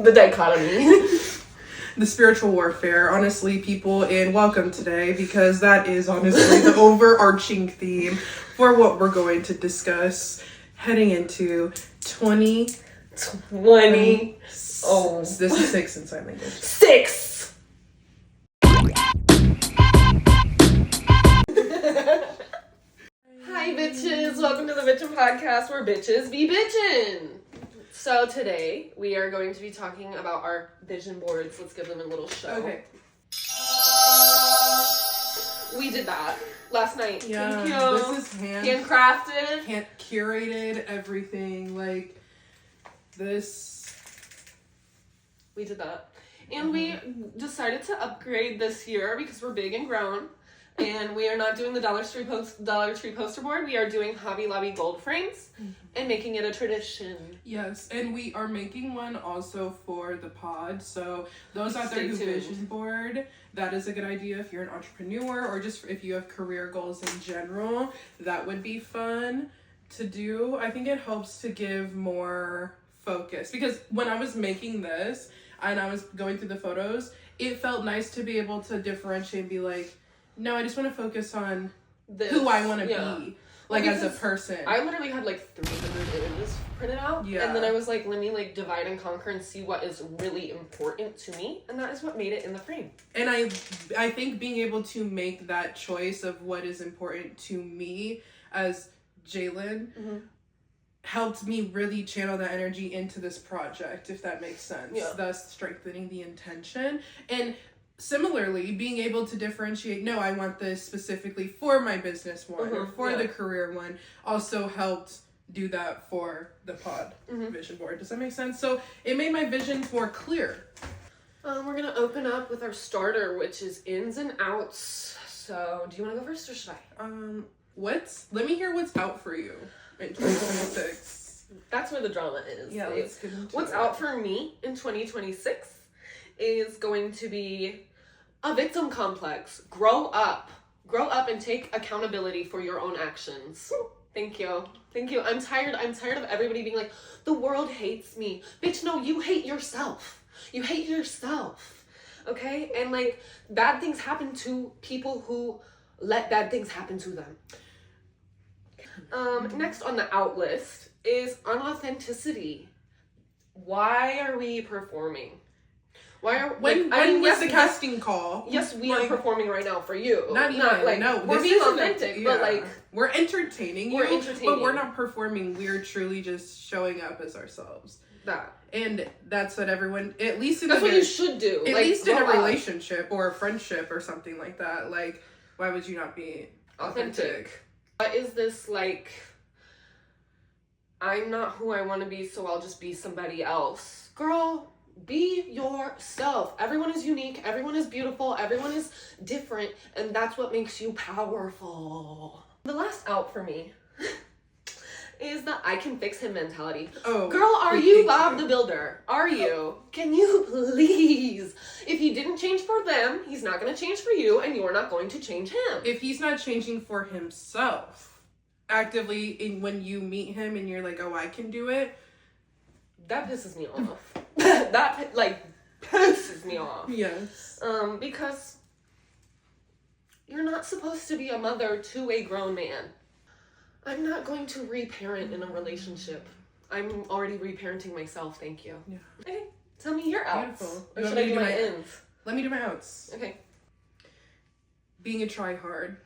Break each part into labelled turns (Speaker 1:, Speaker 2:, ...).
Speaker 1: The dichotomy.
Speaker 2: The spiritual warfare, honestly, people, and welcome today, because that is honestly the overarching theme for what we're going to discuss heading into
Speaker 1: 2020.
Speaker 2: Oh, this is 6 in sign language.
Speaker 1: 6. Hi, bitches. Welcome to the Bitchin' Podcast, where bitches be bitchin'. So today we are going to be talking about our vision boards. Let's give them a little show.
Speaker 2: Okay.
Speaker 1: We did that last night.
Speaker 2: Yeah,
Speaker 1: Thank you.
Speaker 2: this is
Speaker 1: handcrafted.
Speaker 2: Curated everything, like this.
Speaker 1: We did that. And we decided to upgrade this year because we're big and grown. And we are not doing the Dollar Tree poster board. We are doing Hobby Lobby gold frames and making it a tradition.
Speaker 2: Yes, and we are making one also for the pod. So those out there who vision board, that is a good idea if you're an entrepreneur or just if you have career goals in general. That would be fun to do. I think it helps to give more focus, because when I was making this and I was going through the photos, it felt nice to be able to differentiate and be like, no, I just want to focus on who I want to be, like, as a person.
Speaker 1: I literally had like 300 images printed out, and then I was like, let me like divide and conquer and see what is really important to me, and that is what made it in the frame.
Speaker 2: And I think being able to make that choice of what is important to me as Jaylynn helped me really channel that energy into this project, if that makes sense. Thus strengthening the intention. And similarly, being able to differentiate, no, I want this specifically for my business one or for the career one, also helped do that for the pod vision board. Does that make sense? So it made my visions more clear.
Speaker 1: We're going to open up with our starter, which is ins and outs. So do you want to go first or should I?
Speaker 2: Let me hear what's out for you in 2026.
Speaker 1: That's where the drama is.
Speaker 2: Yeah, let's get into
Speaker 1: what's out for me in 2026 is going to be a victim complex. Grow up and take accountability for your own actions. Thank you. I'm tired of everybody being like, the world hates me. Bitch, no, you hate yourself. Okay? And like, bad things happen to people who let bad things happen to them. Next on the out list is unauthenticity. Why are we performing?
Speaker 2: When was the casting call?
Speaker 1: Yes, we are performing right now for you.
Speaker 2: Not like, no,
Speaker 1: we're being authentic, but like
Speaker 2: we're entertaining you. But we're not performing. We're truly just showing up as ourselves. And that's what everyone, at least in
Speaker 1: that's what you should do.
Speaker 2: At least in a relationship or a friendship or something like that. Like, why would you not be authentic?
Speaker 1: What is this like? I'm not who I want to be, so I'll just be somebody else. Girl, be yourself. Everyone is unique. Everyone is beautiful. Everyone is different. And that's what makes you powerful. The last out for me is the I can fix him mentality. Oh, girl, are you Bob the Builder? Are you? Can you please? If he didn't change for them, he's not going to change for you, and you're not going to change him.
Speaker 2: If he's not changing for himself actively, when you meet him and you're like, oh, I can do it,
Speaker 1: that pisses me off. That like pisses me off.
Speaker 2: Yes.
Speaker 1: Because you're not supposed to be a mother to a grown man. I'm not going to reparent in a relationship. I'm already reparenting myself, thank you. Yeah. Okay, tell me your outs.
Speaker 2: Beautiful.
Speaker 1: Or should I do my ins?
Speaker 2: Let me do my outs.
Speaker 1: Okay.
Speaker 2: Being a tryhard.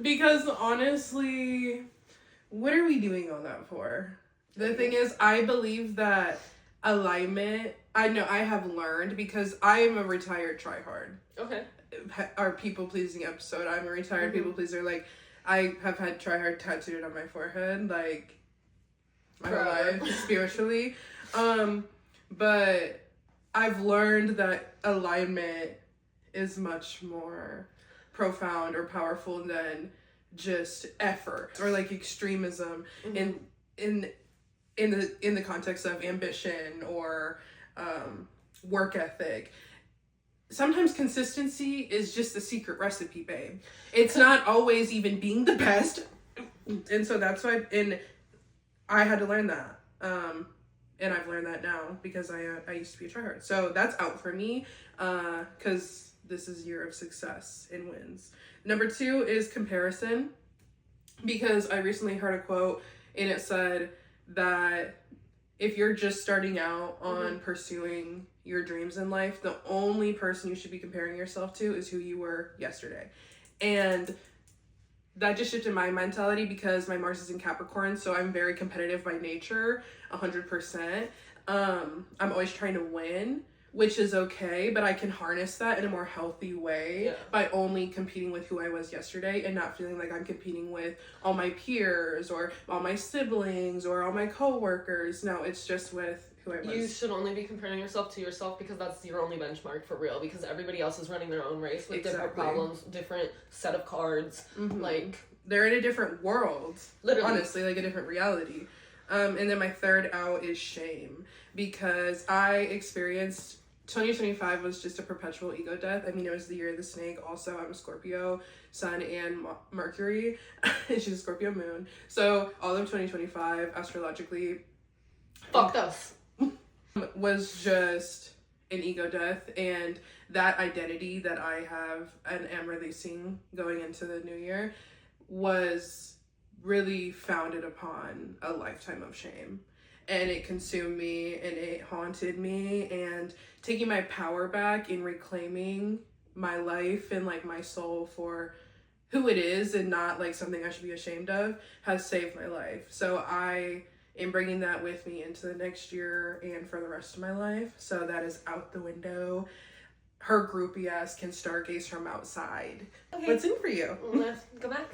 Speaker 2: Because honestly, what are we doing all that for? The thing is, I believe that alignment, I know I have learned, because I am a retired tryhard. Okay. Our people-pleasing episode, I'm a retired people-pleaser. Like, I have had tryhard tattooed on my forehead, like, my whole life, spiritually. But I've learned that alignment is much more profound or powerful than just effort or like extremism in the context of ambition or work ethic. Sometimes consistency is just the secret recipe, babe. It's not always even being the best. And so that's why, and I had to learn that. And I've learned that now because I used to be a tryhard. So that's out for me, because this is year of success and wins. Number 2 is comparison, because I recently heard a quote and it said that if you're just starting out on pursuing your dreams in life, the only person you should be comparing yourself to is who you were yesterday. And that just shifted my mentality because my Mars is in Capricorn, so I'm very competitive by nature, 100%. I'm always trying to win, which is okay, but I can harness that in a more healthy way by only competing with who I was yesterday and not feeling like I'm competing with all my peers or all my siblings or all my coworkers. No, it's just with who I was.
Speaker 1: You should only be comparing yourself to yourself because that's your only benchmark for real, because everybody else is running their own race with different problems, different set of cards. Like,
Speaker 2: they're in a different world.
Speaker 1: Literally.
Speaker 2: Honestly, like a different reality. And then my third out is shame, because I experienced 2025 was just a perpetual ego death. I mean, it was the year of the snake. Also, I'm a Scorpio sun and Mercury. She's a Scorpio moon. So all of 2025 astrologically
Speaker 1: fucked us.
Speaker 2: Was just an ego death, and that identity that I have and am releasing going into the new year was really founded upon a lifetime of shame. And it consumed me and it haunted me, and taking my power back and reclaiming my life and like my soul for who it is and not like something I should be ashamed of has saved my life. So I am bringing that with me into the next year and for the rest of my life. So that is out the window. Her groupie ass can stargaze from outside. Okay. What's in for you?
Speaker 1: Let's go back.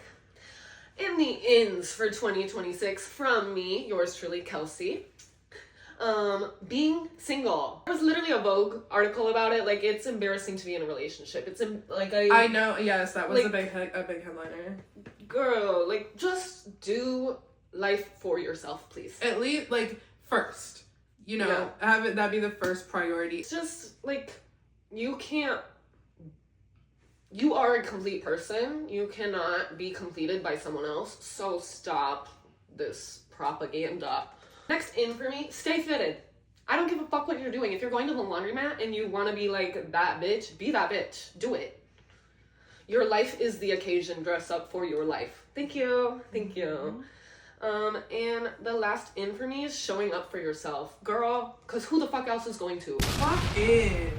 Speaker 1: In the ins for 2026 from me, yours truly, Kelsey. Being single. There was literally a Vogue article about it. Like, it's embarrassing to be in a relationship. It's
Speaker 2: I know. Yes, that was like, a big headliner.
Speaker 1: Girl, like, just do life for yourself, please.
Speaker 2: At least, like, first. You know, have it that be the first priority.
Speaker 1: It's just like, you are a complete person. You cannot be completed by someone else. So stop this propaganda. Next in for me, stay fitted. I don't give a fuck what you're doing. If you're going to the laundromat and you want to be like that bitch, be that bitch. Do it. Your life is the occasion. Dress up for your life. Thank you. Thank you. And the last in for me is showing up for yourself. Girl, because who the fuck else is going to?
Speaker 2: Fuck in.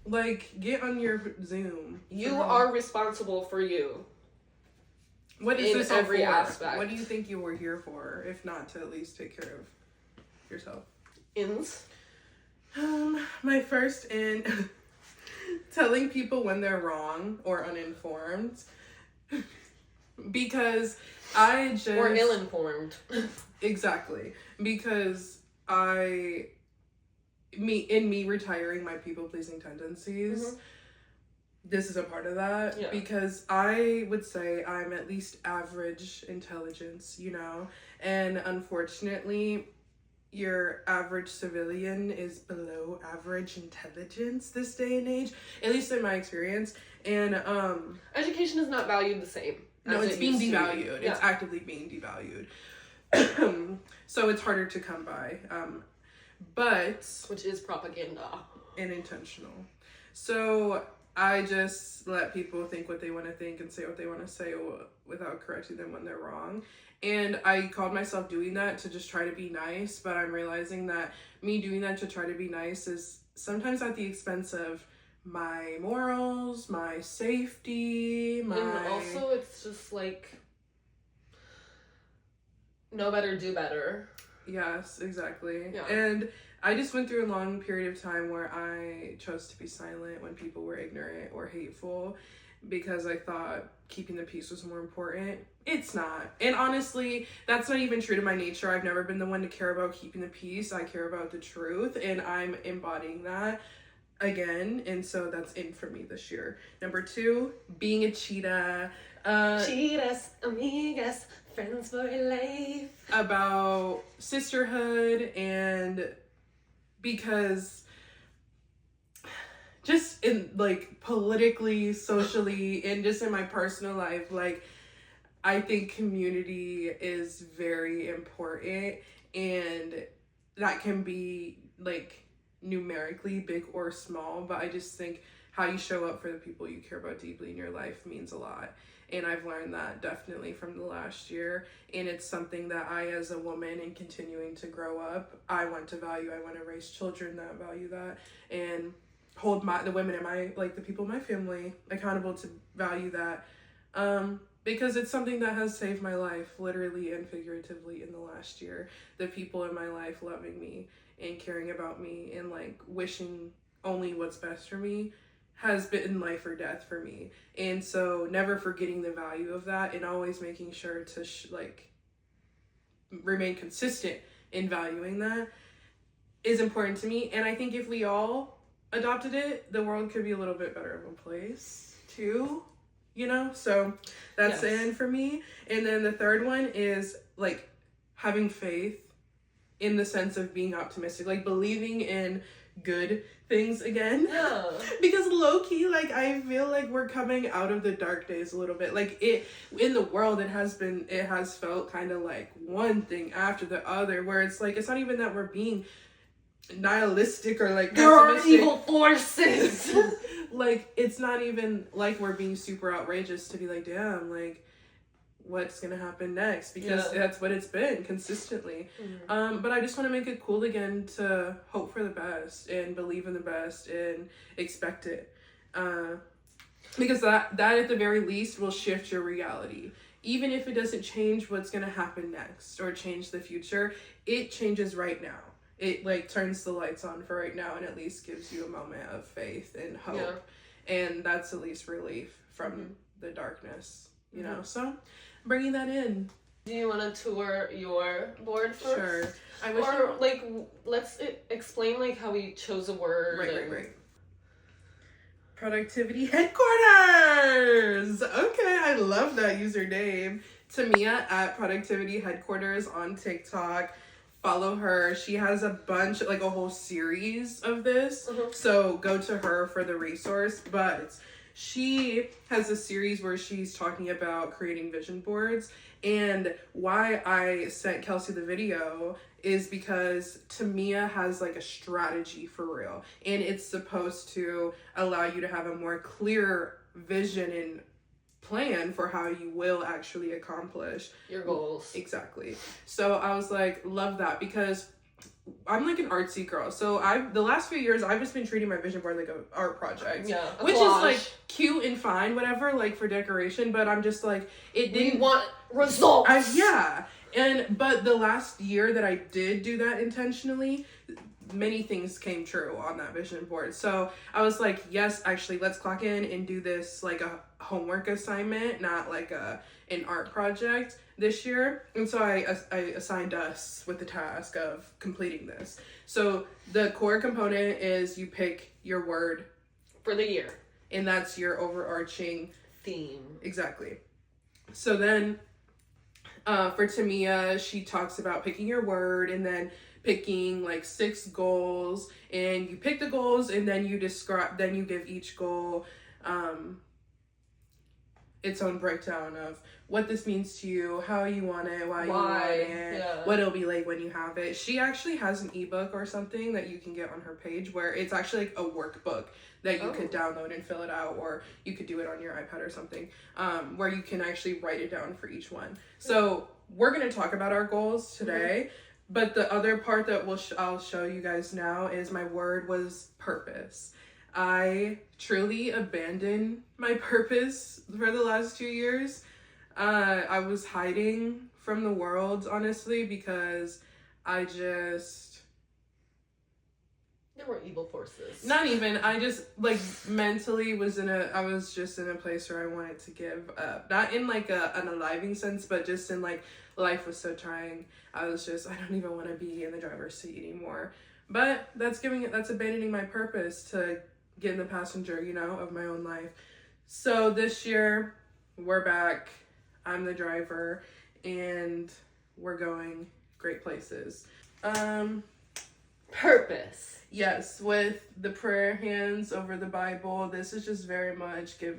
Speaker 2: Like, get on your Zoom.
Speaker 1: You are responsible for you.
Speaker 2: What is this
Speaker 1: every
Speaker 2: for?
Speaker 1: aspect?
Speaker 2: What do you think you were here for, if not to at least take care of yourself?
Speaker 1: Ins?
Speaker 2: My first in, telling people when they're wrong or uninformed. Because I just...
Speaker 1: Or ill-informed.
Speaker 2: Exactly. Because me retiring my people-pleasing tendencies, this is a part of that, because I would say I'm at least average intelligence, you know, and unfortunately your average civilian is below average intelligence this day and age, at least in my experience. And
Speaker 1: education is not valued the same.
Speaker 2: No, it's being devalued. It's actively being devalued. So it's harder to come by. But
Speaker 1: which is propaganda
Speaker 2: and intentional. So I just let people think what they want to think and say what they want to say without correcting them when they're wrong. And I called myself doing that to just try to be nice, but I'm realizing that me doing that to try to be nice is sometimes at the expense of my morals, my safety,
Speaker 1: And also it's just like, know better, do better.
Speaker 2: Yes, exactly.
Speaker 1: Yeah.
Speaker 2: And I just went through a long period of time where I chose to be silent when people were ignorant or hateful because I thought keeping the peace was more important. It's not. And honestly, that's not even true to my nature. I've never been the one to care about keeping the peace. I care about the truth, and I'm embodying that again. And so that's in for me this year. Number 2, being a cheetah.
Speaker 1: Cheetahs, amigas, friends for life.
Speaker 2: About sisterhood, and because just in like politically, socially, and just in my personal life, like I think community is very important, and that can be like numerically big or small, but I just think how you show up for the people you care about deeply in your life means a lot. And I've learned that definitely from the last year. And it's something that I, as a woman and continuing to grow up, I want to value. I want to raise children that value that and hold the women in my, like the people in my family accountable to value that. Because it's something that has saved my life, literally and figuratively, in the last year. The people in my life loving me and caring about me and like wishing only what's best for me has been life or death for me. And so never forgetting the value of that and always making sure to remain consistent in valuing that is important to me. And I think if we all adopted it, the world could be a little bit better of a place too, you know? So that's
Speaker 1: Yes.
Speaker 2: in for me. And then the third one is like having faith in the sense of being optimistic, like believing in good things again.
Speaker 1: Yeah.
Speaker 2: Because low-key, like I feel like we're coming out of the dark days a little bit. Like it in the world, it has felt kind of like one thing after the other, where it's like it's not even that we're being nihilistic or like
Speaker 1: There are
Speaker 2: pessimistic.
Speaker 1: evil forces.
Speaker 2: Like it's not even like we're being super outrageous to be like, damn, like what's gonna happen next, because that's what it's been consistently. But I just want to make it cool again to hope for the best and believe in the best and expect it, because that at the very least will shift your reality. Even if it doesn't change what's gonna happen next or change the future, it changes right now. It like turns the lights on for right now and at least gives you a moment of faith and hope. And that's at least relief from the darkness, you know. So bringing that in.
Speaker 1: Do you want to tour your board first?
Speaker 2: Sure. I wish
Speaker 1: Or like let's explain like how we chose a word.
Speaker 2: Right. Productivity Headquarters. Okay, I love that username. Tamia at Productivity Headquarters on TikTok. Follow her. She has a bunch, like a whole series of this. So go to her for the resource. But she has a series where she's talking about creating vision boards. And why I sent Kelsey the video is because Tamia has like a strategy for real. And it's supposed to allow you to have a more clear vision and plan for how you will actually accomplish
Speaker 1: your goals.
Speaker 2: Exactly. So I was like, love that, because I'm like an artsy girl. So the last few years I've just been treating my vision board like an art project.
Speaker 1: Yeah.
Speaker 2: Which
Speaker 1: collage.
Speaker 2: is like cute and fine, whatever, like for decoration, but I'm just like it didn't
Speaker 1: We want results.
Speaker 2: But the last year that I did do that intentionally, many things came true on that vision board. So I was like, yes, actually, let's clock in and do this like a homework assignment, not like an art project this year. And so I assigned us with the task of completing this. So the core component is you pick your word
Speaker 1: for the year.
Speaker 2: And that's your overarching
Speaker 1: theme.
Speaker 2: Exactly. So then for Tamia, she talks about picking your word and then picking like 6 goals, and you pick the goals and then you give each goal its own breakdown of what this means to you, how you want it, why you want it, what it'll be like when you have it. She actually has an ebook or something that you can get on her page where it's actually like a workbook that you could download and fill it out, or you could do it on your iPad or something, where you can actually write it down for each one. So we're going to talk about our goals today, but the other part that I'll show you guys now is my word was purpose. I truly abandoned my purpose for the last 2 years. I was hiding from the world, honestly, because I just...
Speaker 1: There were evil forces.
Speaker 2: Not even. I just, like, mentally I was just in a place where I wanted to give up. Not in, like, an unaliving sense, but just in, like, life was so trying. I was just, I don't even want to be in the driver's seat anymore. But that's abandoning my purpose to get in the passenger, you know, of my own life. So this year, we're back. I'm the driver, and we're going great places.
Speaker 1: Purpose.
Speaker 2: Yes, with the prayer hands over the Bible, this is just very much it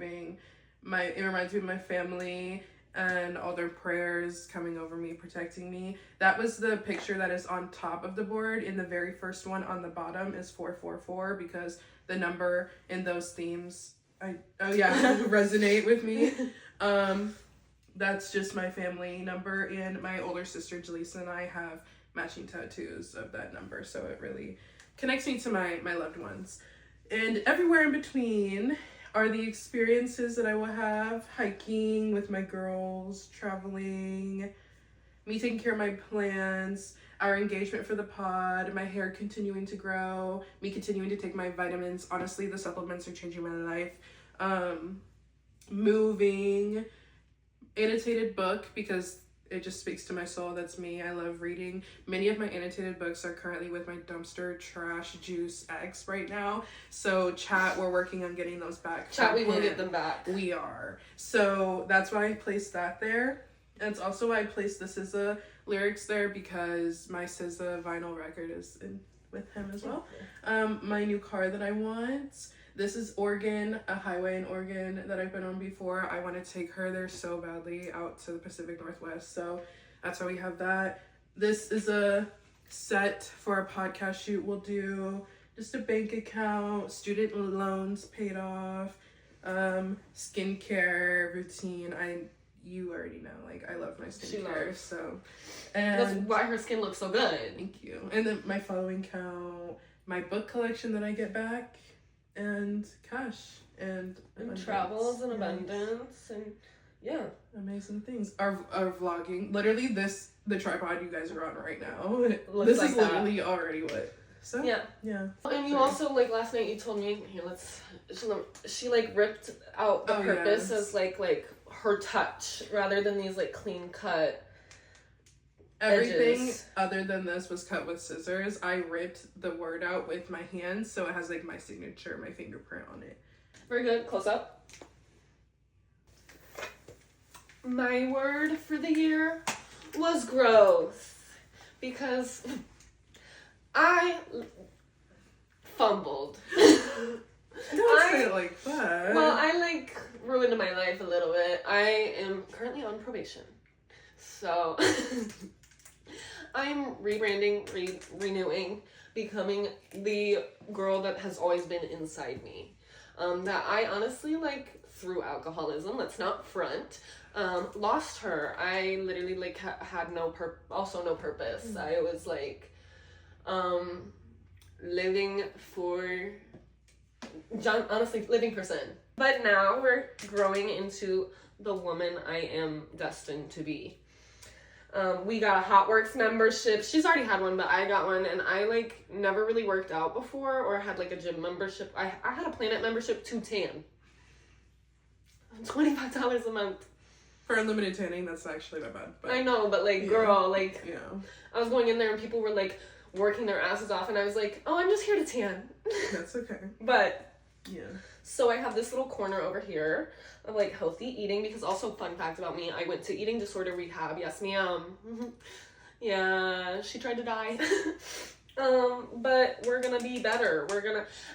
Speaker 2: reminds me of my family and all their prayers coming over me, protecting me. That was the picture that is on top of the board. In the very first one on the bottom is 444 because the number in those themes resonate with me. That's just my family number, and my older sister Jaleesa and I have matching tattoos of that number, so it really connects me to my loved ones. And everywhere in between are the experiences that I will have: hiking with my girls, traveling, me taking care of my plants, our engagement for the pod, my hair continuing to grow, me continuing to take my vitamins. Honestly, the supplements are changing my life. Moving, annotated book because it just speaks to my soul. That's me. I love reading. Many of my annotated books are currently with my dumpster trash juice ex right now. So chat, we're working on getting those back.
Speaker 1: Chat, we will get them back.
Speaker 2: We are. So that's why I placed that there. And it's also why I placed the SZA lyrics there because my SZA vinyl record is in with him as well. My new car that I want. This is Oregon, a highway in Oregon that I've been on before. I want to take her there so badly, out to the Pacific Northwest. So that's why we have that. This is a set for a podcast shoot we'll do. Just a bank account, student loans paid off, skincare routine. You already know, like, I love my skincare, so. And
Speaker 1: that's why her skin looks so good.
Speaker 2: Thank you. And then my following count, my book collection that I get back, and cash and
Speaker 1: travels and abundance and
Speaker 2: amazing things. Our vlogging, literally the tripod you guys are on right now.
Speaker 1: Looks
Speaker 2: this
Speaker 1: like
Speaker 2: is literally already what. So
Speaker 1: yeah. And you also, like, last night you told me she like ripped out the purpose as like her touch rather than these like clean cut.
Speaker 2: Everything
Speaker 1: edges.
Speaker 2: Other than this was cut with scissors. I ripped the word out with my hands, so it has like my signature, my fingerprint on it.
Speaker 1: Very good. Close up. My word for the year was growth because I fumbled.
Speaker 2: Don't say it like that.
Speaker 1: Well, I ruined my life a little bit. I am currently on probation. So I'm rebranding, renewing, becoming the girl that has always been inside me. That I honestly, through alcoholism, let's not front, lost her. I literally, had no purpose. Mm-hmm. I was, living for sin. But now we're growing into the woman I am destined to be. We got a Hot Works membership. She's already had one, but I got one, and I never really worked out before or had a gym membership. I had a Planet membership to tan. $25 a month.
Speaker 2: For unlimited tanning, that's actually not bad. But
Speaker 1: I know, but girl,
Speaker 2: yeah.
Speaker 1: I was going in there and people were working their asses off, and I was like, oh, I'm just here to tan.
Speaker 2: That's okay.
Speaker 1: But
Speaker 2: yeah.
Speaker 1: So I have this little corner over here of healthy eating, because also, fun fact about me, I went to eating disorder rehab. Yes, ma'am. Yeah, she tried to die. But we're gonna be better.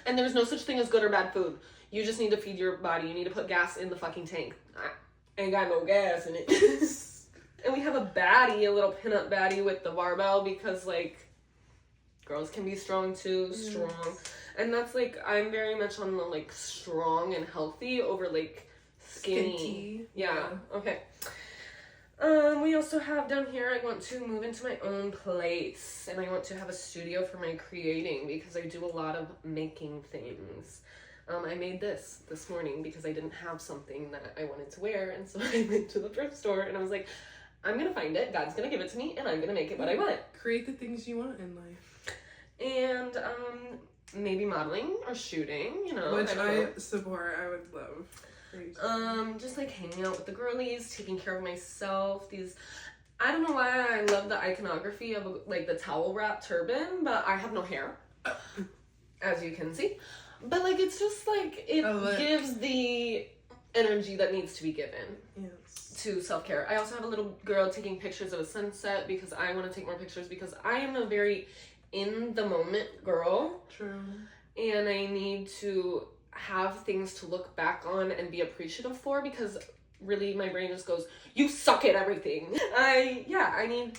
Speaker 1: And there's no such thing as good or bad food. You just need to feed your body. You need to put gas in the fucking tank. I ain't got no gas in it. And we have a little pinup baddie with the barbell, because girls can be strong too, strong. And that's I'm very much on the strong and healthy over skinny. Yeah. Okay. We also have down here, I want to move into my own place, and I want to have a studio for my creating, because I do a lot of making things. I made this morning because I didn't have something that I wanted to wear, and so I went to the thrift store and I was like, I'm gonna find it, God's gonna give it to me, and I'm gonna make it what I want.
Speaker 2: Create the things you want in life.
Speaker 1: And maybe modeling or shooting,
Speaker 2: Which I support. I would love.
Speaker 1: Just hanging out with the girlies, taking care of myself. I don't know why I love the iconography of the towel wrap turban, but I have no hair, as you can see. But it's just it gives the energy that needs to be given.
Speaker 2: Yes.
Speaker 1: To self-care. I also have a little girl taking pictures of a sunset, because I want to take more pictures, because I am a very in the moment girl.
Speaker 2: True. And
Speaker 1: I need to have things to look back on and be appreciative for, because really my brain just goes, you suck at everything. I need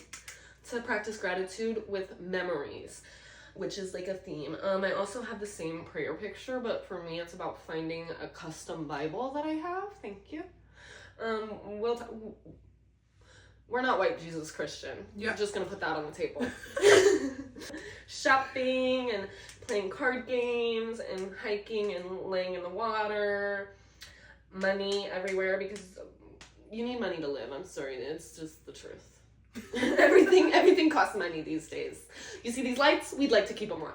Speaker 1: to practice gratitude with memories, which is like a theme. I also have the same prayer picture, but for me it's about finding a custom Bible that I have. Thank you. We're not white Jesus Christian.
Speaker 2: Yeah.
Speaker 1: I'm just gonna put that on the table. Shopping and playing card games and hiking and laying in the water. Money everywhere, because you need money to live. I'm sorry, it's just the truth. everything costs money these days. You see these lights? We'd like to keep them on.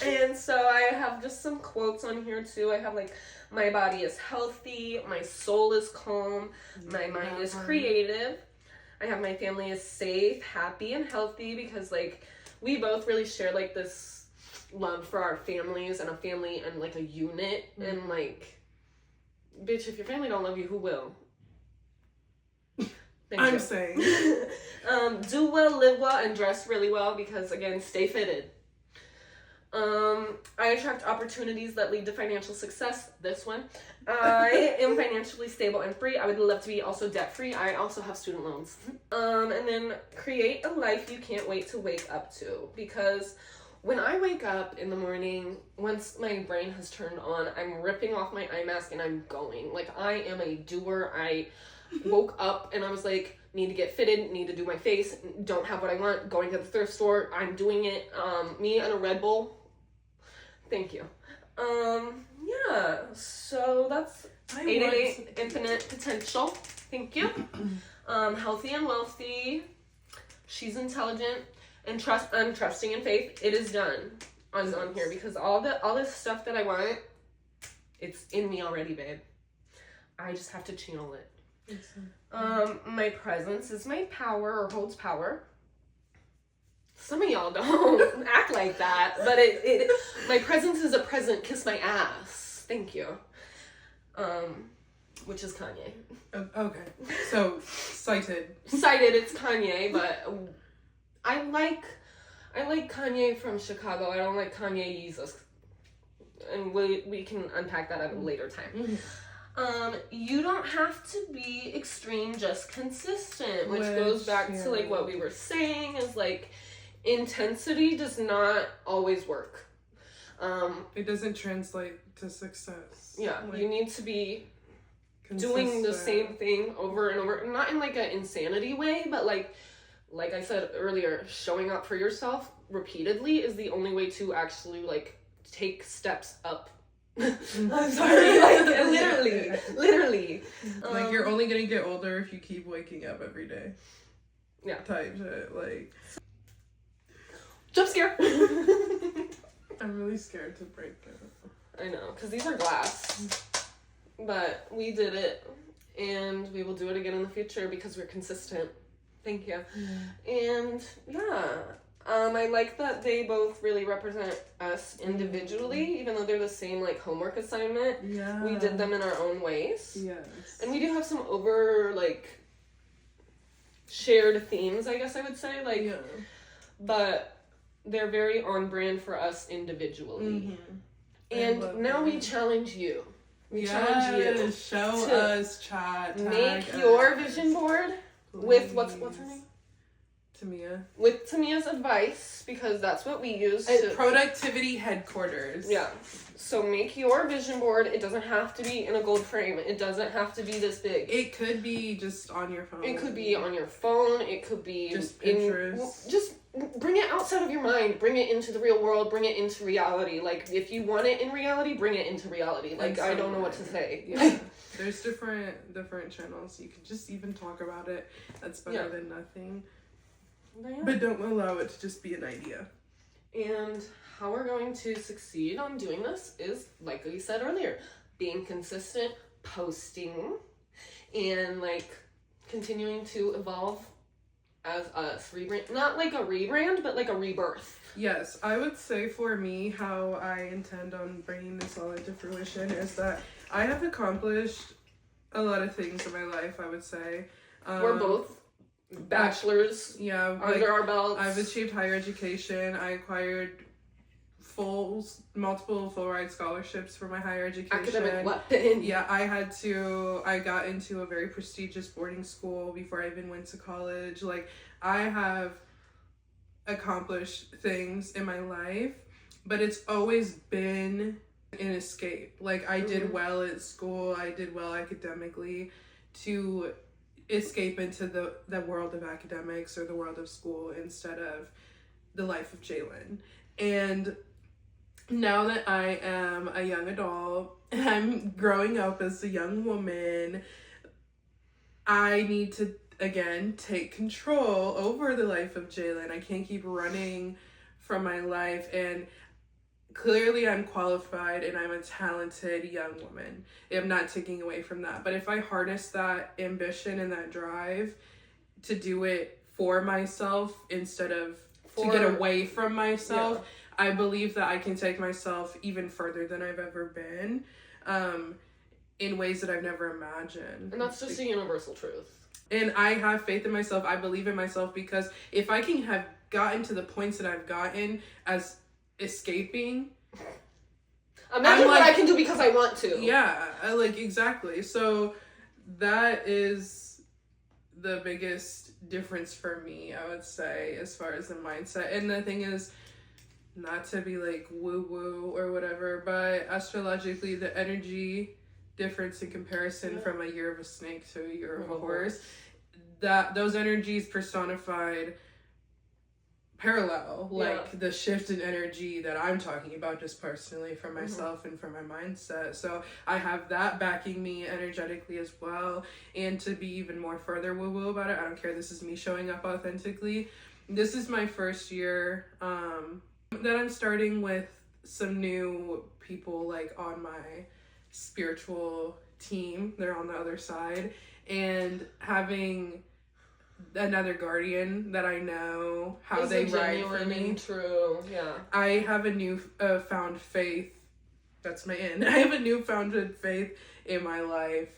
Speaker 1: And so I have just some quotes on here too. I have like, my body is healthy, my soul is calm, my mind is creative. I have my family is safe, happy, and healthy, because like we both really share like this love for our families and a family and like a unit. And like, bitch, if your family don't love you, who will?
Speaker 2: I'm saying.
Speaker 1: Do well, live well, and dress really well, because again, stay fitted. I attract opportunities that lead to financial success. This one. I am financially stable and free. I would love to be also debt free. I also have student loans. And then create a life you can't wait to wake up to, because when I wake up in the morning, once my brain has turned on, I'm ripping off my eye mask and I'm going. Like, I am a doer. I woke up and I was like, need to get fitted, need to do my face, don't have what I want, going to the thrift store, I'm doing it. Me and a Red Bull. Thank you. Yeah, so that's 888 Infinite Potential. Thank you. Healthy and wealthy. She's intelligent. And I'm trusting in faith. It is done on here, because all this stuff that I want, it's in me already, babe. I just have to channel it. My presence is my power, or holds power. Some of y'all don't act like that, but my presence is a present. Kiss my ass. Thank you. Which is Kanye.
Speaker 2: Okay. So cited,
Speaker 1: it's Kanye, but I like Kanye from Chicago. I don't like Kanye Jesus, and we can unpack that at a later time. You don't have to be extreme, just consistent, which goes back to like what we were saying, is like intensity does not always work.
Speaker 2: It doesn't translate to success.
Speaker 1: Yeah,
Speaker 2: like,
Speaker 1: you need to be
Speaker 2: consistent.
Speaker 1: doing the same thing over and over, not in like an insanity way, but like I said earlier, showing up for yourself repeatedly is the only way to actually like take steps up. I'm sorry, like literally.
Speaker 2: Like, you're only gonna get older if you keep waking up every day.
Speaker 1: Yeah.
Speaker 2: Type shit, like.
Speaker 1: Jump scare.
Speaker 2: I'm really scared to break it.
Speaker 1: I know, because these are glass. But we did it, and we will do it again in the future because we're consistent. Thank you. And yeah. I like that they both really represent us individually, even though they're the same like homework assignment.
Speaker 2: Yeah.
Speaker 1: We did them in our own ways.
Speaker 2: Yes.
Speaker 1: And we do have some shared themes, I guess I would say. Like, but they're very on brand for us individually. And now we challenge you. We challenge you.
Speaker 2: Show us, chat.
Speaker 1: Make your vision board with what's her name?
Speaker 2: Tamia.
Speaker 1: With Tamia's advice, because that's what we use.
Speaker 2: Productivity headquarters.
Speaker 1: Yeah. So make your vision board. It doesn't have to be in a gold frame. It doesn't have to be this big.
Speaker 2: It could be just on your phone.
Speaker 1: It could be on your phone. It could be
Speaker 2: just Pinterest.
Speaker 1: Just bring it outside of your mind. Bring it into the real world. Bring it into reality. Like, if you want it in reality, bring it into reality. Like, I don't know what to say.
Speaker 2: Yeah. There's different channels. You could just even talk about it. That's better than nothing. But don't allow it to just be an idea. And
Speaker 1: how we're going to succeed on doing this is, like we said earlier, being consistent, posting, and like continuing to evolve as us. Not like a rebrand, but like a rebirth.
Speaker 2: Yes, I would say for me, how I intend on bringing this all into fruition is that I have accomplished a lot of things in my life, I would say.
Speaker 1: We're both bachelors
Speaker 2: under
Speaker 1: our belts.
Speaker 2: I've achieved higher education. I acquired multiple full ride scholarships for my higher education.
Speaker 1: Academic weapon.
Speaker 2: Yeah, I got into a very prestigious boarding school before I even went to college. Like, I have accomplished things in my life, but it's always been an escape. Like, I did well at school, I did well academically, to escape into the world of academics or the world of school instead of the life of Jaylynn. And now that I am a young adult and I'm growing up as a young woman, I need to, again, take control over the life of Jaylynn. I can't keep running from my life. And clearly I'm qualified and I'm a talented young woman. I'm not taking away from that. But if I harness that ambition and that drive to do it for myself instead of to get away from myself, I believe that I can take myself even further than I've ever been, in ways that I've never imagined.
Speaker 1: And that's just a universal truth.
Speaker 2: And I have faith in myself. I believe in myself, because if I can have gotten to the points that I've gotten as escaping,
Speaker 1: imagine what I can do because I want to.
Speaker 2: Yeah, like, exactly. So that is the biggest difference for me, I would say, as far as the mindset. And the thing is, not to be like woo woo or whatever, but astrologically, the energy difference in comparison from a year of a snake to a year of a horse, that those energies personified parallel, like the shift in energy that I'm talking about just personally for myself and for my mindset. So I have that backing me energetically as well. And to be even more further woo-woo about it, I don't care, this is me showing up authentically. This is my first year that I'm starting with some new people, like, on my spiritual team. They're on the other side, and having another guardian that I know how they ride for me.
Speaker 1: True, yeah.
Speaker 2: I have a new found faith. That's my end. I have a newfound faith in my life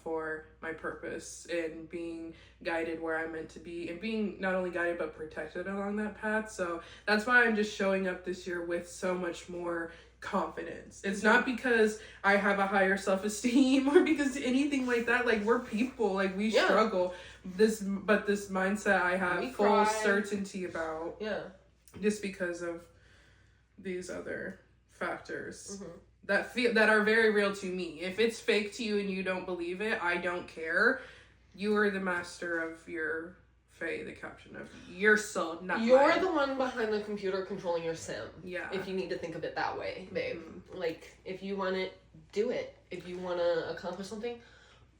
Speaker 2: for my purpose and being guided where I'm meant to be, and being not only guided but protected along that path. So that's why I'm just showing up this year with so much more confidence. It's not because I have a higher self-esteem or because anything like that. Like, we're people, like, we struggle. This mindset I have full certainty about, just because of these other factors that are very real to me. If it's fake to you and you don't believe it, I don't care. You are the master of your fate, the captain of your soul, not
Speaker 1: You're
Speaker 2: mine.
Speaker 1: the one behind the computer controlling your sim.
Speaker 2: Yeah.
Speaker 1: If you need to think of it that way, babe. Like, if you want it, do it. If you want to accomplish something,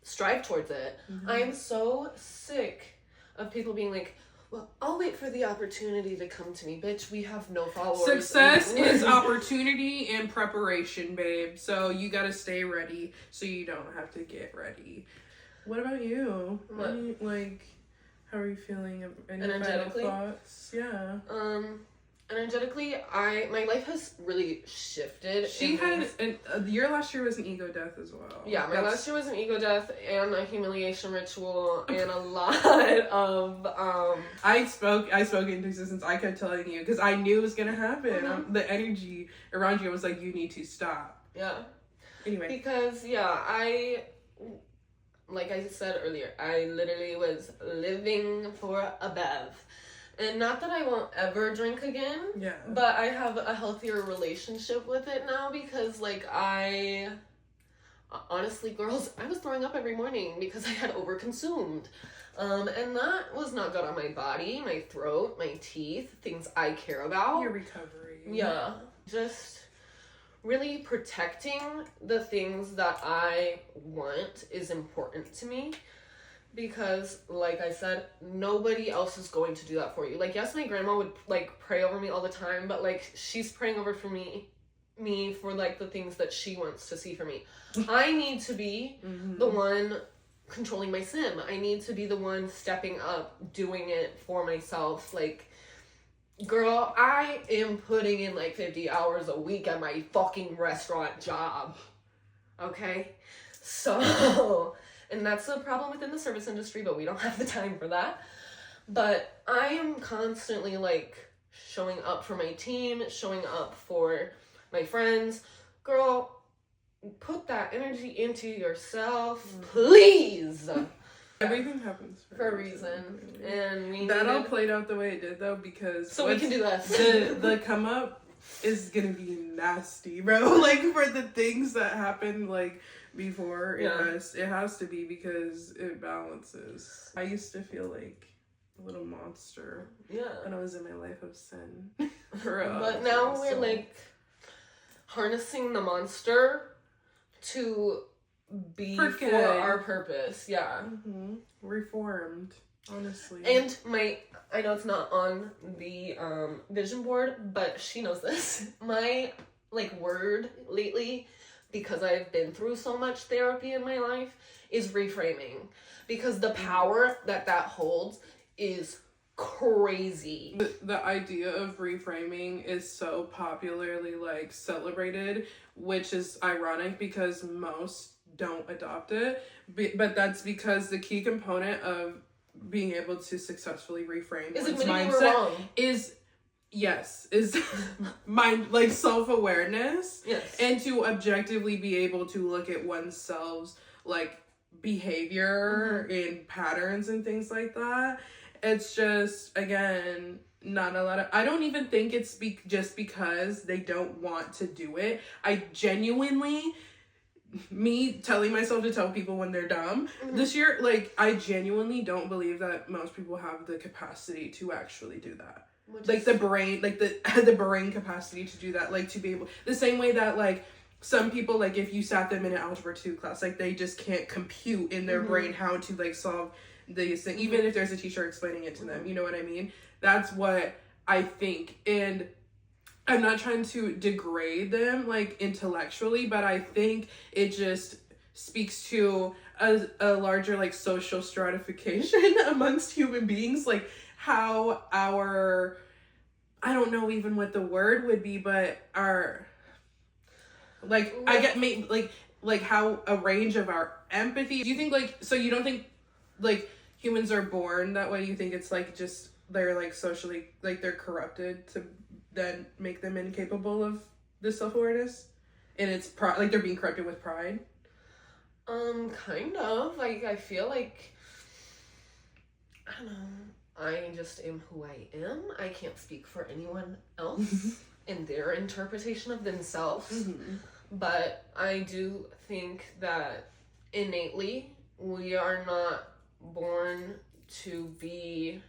Speaker 1: strive towards it. I am so sick of people being like, well, I'll wait for the opportunity to come to me. Bitch, we have no followers.
Speaker 2: Success is opportunity and preparation, babe. So you gotta stay ready so you don't have to get ready. What about you?
Speaker 1: What?
Speaker 2: How are you feeling? Any
Speaker 1: Energetically?
Speaker 2: final thoughts? Yeah.
Speaker 1: Energetically, my life has really shifted.
Speaker 2: She had your last year was an ego death as well.
Speaker 1: Yeah, my last year was an ego death and a humiliation ritual and a lot of
Speaker 2: I spoke into existence. I kept telling you because I knew it was gonna happen. The energy around you was like, you need to stop.
Speaker 1: Yeah.
Speaker 2: Anyway.
Speaker 1: Because like I said earlier, I literally was living for a bev. And not that I won't ever drink again, but I have a healthier relationship with it now because, like, honestly, girls, I was throwing up every morning because I had overconsumed. And that was not good on my body, my throat, my teeth, things I care about.
Speaker 2: Your recovery.
Speaker 1: Yeah. Just really protecting the things that I want is important to me. Because, like I said, nobody else is going to do that for you. Like, yes, my grandma would, like, pray over me all the time, but, like, she's praying over for me for, like, the things that she wants to see for me. I need to be the one controlling my sim. I need to be the one stepping up, doing it for myself. Like, girl, I am putting in, like, 50 hours a week at my fucking restaurant job. Okay? So... And that's a problem within the service industry, but we don't have the time for that. But I am constantly, like, showing up for my team, showing up for my friends. Girl, put that energy into yourself, please.
Speaker 2: Everything happens
Speaker 1: for a reason. And we
Speaker 2: that all played out the way it did, though, because
Speaker 1: so we can do this.
Speaker 2: The come up is gonna be nasty, bro. Like, for the things that happened, like, before, it has to be, because it balances. I used to feel like a little monster when I was in my life of sin.
Speaker 1: But now we're like harnessing the monster to be for our purpose.
Speaker 2: Reformed, honestly.
Speaker 1: And I know it's not on the vision board, but she knows this. My like word lately, because I've been through so much therapy in my life, is reframing, because the power that holds is crazy.
Speaker 2: The idea of reframing is so popularly like celebrated, which is ironic because most don't adopt it, but that's because the key component of being able to successfully reframe
Speaker 1: is
Speaker 2: one's mindset is mind, like, self-awareness, and to objectively be able to look at oneself's like behavior and patterns and things like that. It's just, again, not a lot of, I don't even think it's just because they don't want to do it. I genuinely, me telling myself to tell people when they're dumb this year, like, I genuinely don't believe that most people have the capacity to actually do that. The brain, like the brain capacity to do that, like, to be able, the same way that, like, some people, like, if you sat them in an algebra 2 class, like, they just can't compute in their brain how to, like, solve these things, even if there's a teacher explaining it to them, you know what I mean? That's what I think. And I'm not trying to degrade them, like, intellectually, but I think it just speaks to a larger, like, social stratification amongst human beings, like, how our, I don't know even what the word would be, but our, like, I get like how a range of our empathy. Do you think, like, so you don't think, like, humans are born that way? You think it's, like, just they're, like, socially, like, they're corrupted to then make them incapable of this self-awareness, and it's like they're being corrupted with pride?
Speaker 1: Kind of. Like, I feel like, I don't know, I just am who I am. I can't speak for anyone else and their interpretation of themselves. But I do think that innately we are not born to be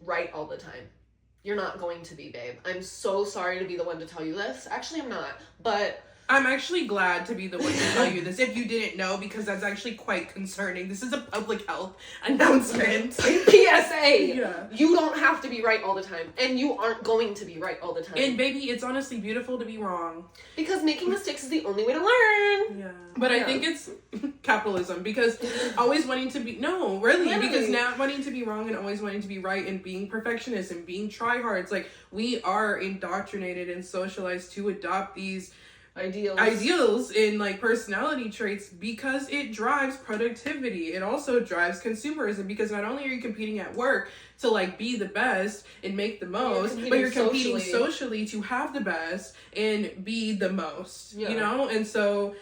Speaker 1: right all the time. You're not going to be, babe. I'm so sorry to be the one to tell you this. Actually, I'm not. But
Speaker 2: I'm actually glad to be the one to tell you this if you didn't know, because that's actually quite concerning. This is a public health announcement.
Speaker 1: PSA! You don't have to be right all the time. And you aren't going to be right all the time.
Speaker 2: And baby, it's honestly beautiful to be wrong.
Speaker 1: Because making mistakes is the only way to learn.
Speaker 2: But I think it's capitalism, because always wanting to be, no, really, because not wanting to be wrong and always wanting to be right and being perfectionist and being tryhards, like, we are indoctrinated and socialized to adopt these ideals in, like, personality traits, because it drives productivity. It also drives consumerism, because not only are you competing at work to, like, be the best and make the most, but you're competing socially to have the best and be the most, you know? And so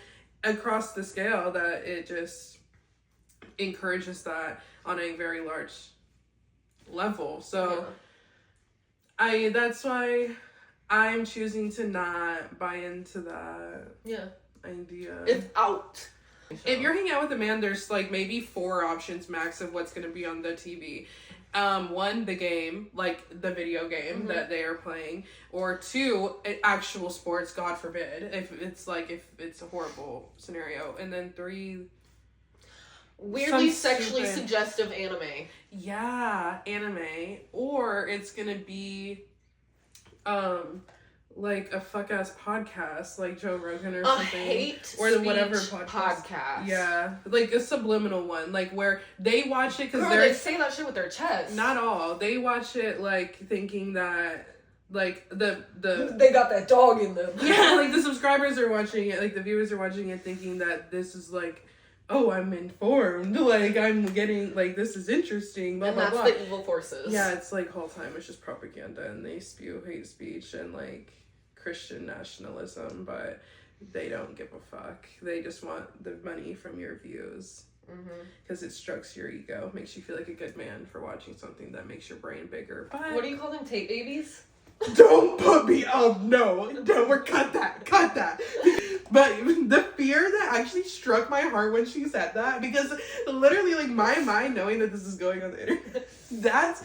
Speaker 2: across the scale, that it just encourages that on a very large level. So that's why I'm choosing to not buy into that idea.
Speaker 1: It's out.
Speaker 2: If you're hanging out with a man, there's, like, maybe 4 options max of what's going to be on the TV. 1, the game, like the video game that they are playing, or 2, actual sports, God forbid, if it's a horrible scenario, and then 3,
Speaker 1: weirdly sexually suggestive anime.
Speaker 2: Yeah, anime, or it's gonna be like a fuck-ass podcast, like Joe Rogan or something.
Speaker 1: Hate
Speaker 2: or whatever
Speaker 1: podcast.
Speaker 2: Yeah, like a subliminal one, like where they watch it because
Speaker 1: they say that shit with their chest.
Speaker 2: Not all. They watch it, like, thinking that, like, the
Speaker 1: they got that dog in them.
Speaker 2: Yeah, like, the subscribers are watching it, like, the viewers are watching it thinking that this is, like, oh, I'm informed, like, I'm getting, like, this is interesting, blah,
Speaker 1: and
Speaker 2: blah,
Speaker 1: that's
Speaker 2: blah.
Speaker 1: the evil forces.
Speaker 2: Yeah, it's like, whole time it's just propaganda, and they spew hate speech and, like, Christian nationalism, but they don't give a fuck. They just want the money from your views. Because it strokes your ego, makes you feel like a good man for watching something that makes your brain bigger. But
Speaker 1: what do you call them? Tape babies?
Speaker 2: Don't put me up. No, cut that. But the fear that actually struck my heart when she said that, because literally, like, my mind knowing that this is going on the internet, that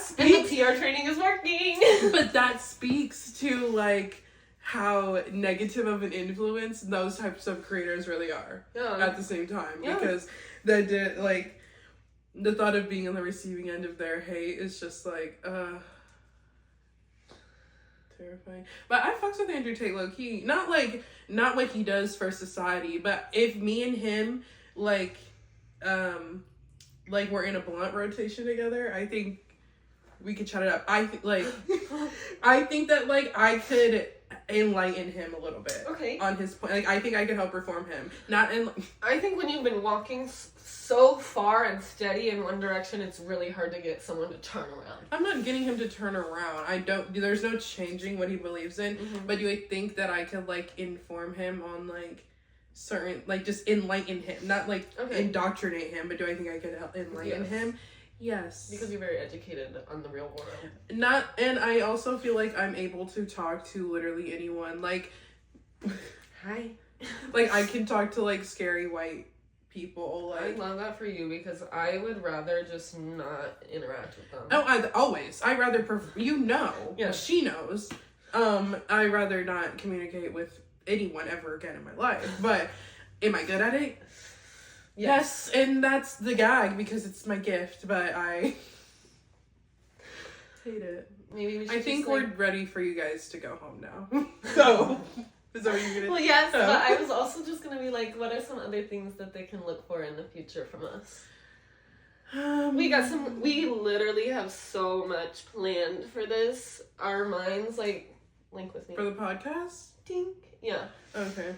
Speaker 2: speaks.
Speaker 1: And the PR training is working.
Speaker 2: But that speaks to, like, how negative of an influence those types of creators really are at the same time. Because the thought of being on the receiving end of their hate is just like terrifying. But I fucks with Andrew Tate low key. Not what he does for society, but if me and him like we're in a blunt rotation together, I think we could chat it up. I think that, like, I could enlighten him a little bit.
Speaker 1: Okay.
Speaker 2: On his point. Like, I think I could help reform him.
Speaker 1: I think when you've been walking so far and steady in one direction, it's really hard to get someone to turn around.
Speaker 2: I'm not getting him to turn around. There's no changing what he believes in. But do I think that I could, like, inform him on, like, certain, like, just enlighten him? Not, like, indoctrinate him, but do I think I could help enlighten him? Yes.
Speaker 1: Because you're very educated on the real world.
Speaker 2: And I also feel like I'm able to talk to literally anyone. Like,
Speaker 1: hi.
Speaker 2: Like, I can talk to, like, scary white people. Like,
Speaker 1: I love that for you, because I would rather just not interact with them.
Speaker 2: Oh, I rather
Speaker 1: Yeah.
Speaker 2: she knows. I rather not communicate with anyone ever again in my life. But am I good at it? Yes, and that's the gag, because it's my gift, but I hate it.
Speaker 1: Maybe we should
Speaker 2: I think
Speaker 1: just,
Speaker 2: we're ready for you guys to go home now. So, is that what you're gonna
Speaker 1: Well, yes, but I was also just gonna be like, what are some other things that they can look for in the future from us? We literally have so much planned for this. Our minds, like, link with me.
Speaker 2: For the podcast?
Speaker 1: Tink. Yeah.
Speaker 2: Okay.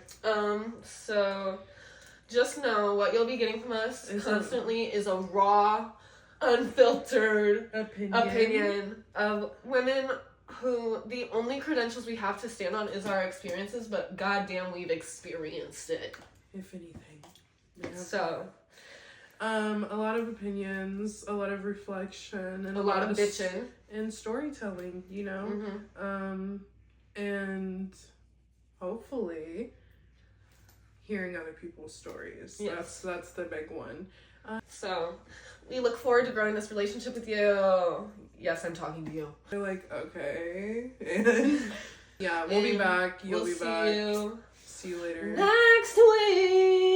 Speaker 1: So just know what you'll be getting from us constantly is a raw, unfiltered opinion of women who the only credentials we have to stand on is our experiences, but goddamn, we've experienced it.
Speaker 2: If anything.
Speaker 1: Yeah. So.
Speaker 2: A lot of opinions, a lot of reflection, and
Speaker 1: a lot of bitching.
Speaker 2: And storytelling, you know? And hopefully hearing other people's stories. Yes. That's the big one.
Speaker 1: So, we look forward to growing this relationship with you. Yes, I'm talking to you.
Speaker 2: They're like, okay. And yeah, we'll be back. You'll be back.
Speaker 1: See you
Speaker 2: See you later.
Speaker 1: next week.